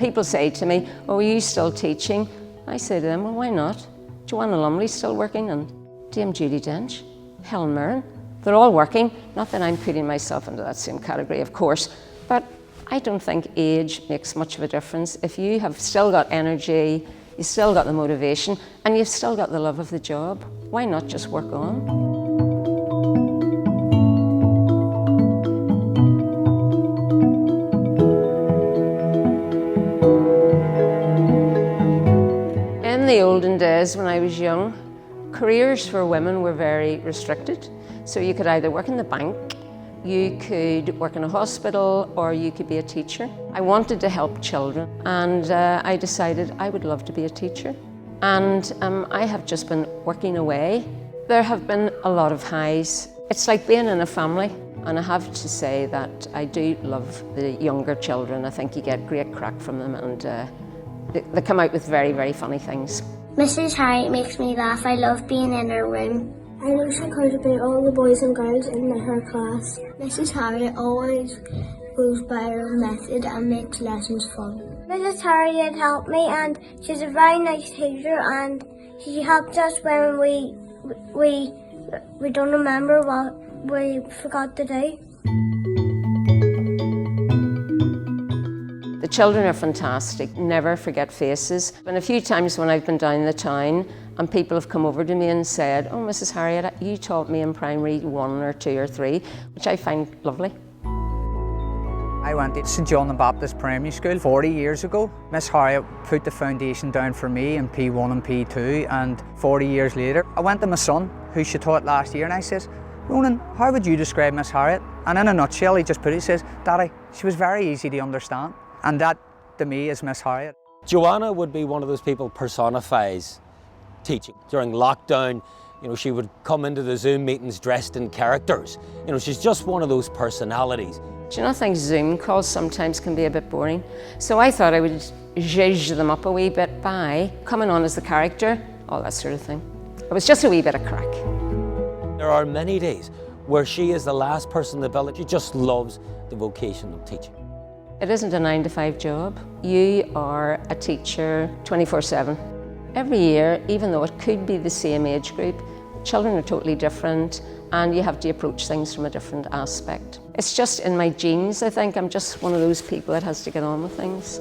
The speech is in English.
people say to me, oh, are you still teaching? I say to them, well, why not? Joanna Lumley's still working, and Dame Judy Dench, Helen Mirren, they're all working. Not that I'm putting myself into that same category, of course, but I don't think age makes much of a difference. If you have still got energy, you've still got the motivation, and you've still got the love of the job, why not just work on? In the olden days when I was young, careers for women were very restricted. So you could either work in the bank, you could work in a hospital, or you could be a teacher. I wanted to help children, and I decided I would love to be a teacher. And I have just been working away. There have been a lot of highs. It's like being in a family, and I have to say that I do love the younger children. I think you get great crack from them, and they come out with very, very funny things. Mrs. Harriott makes me laugh. I love being in her room. I know she cares about all the boys and girls in her class. Mrs. Harriott always goes by her method and makes lessons fun. Mrs. Harriott helped me, and she's a very nice teacher, and she helped us when we don't remember what we forgot to do. The children are fantastic, never forget faces. And a few times when I've been down the town and people have come over to me and said, oh, Mrs. Harriott, you taught me in primary 1 or 2 or 3, which I find lovely. I went to St John the Baptist Primary School 40 years ago. Miss Harriott put the foundation down for me in P1 and P2, and 40 years later, I went to my son, who she taught last year, and I says, Ronan, how would you describe Miss Harriott? And in a nutshell, he just put it, he says, Daddy, she was very easy to understand. And that, to me, is Miss Harriott. Joanna would be one of those people personifies teaching. During lockdown, she would come into the Zoom meetings dressed in characters. She's just one of those personalities. Do you not think Zoom calls sometimes can be a bit boring? So I thought I would zhuzh them up a wee bit by coming on as the character, all that sort of thing. It was just a wee bit of crack. There are many days where she is the last person in the village. She just loves the vocation of teaching. It isn't a 9-to-5 job. You are a teacher 24/7. Every year, even though it could be the same age group, children are totally different, and you have to approach things from a different aspect. It's just in my genes, I think. I'm just one of those people that has to get on with things.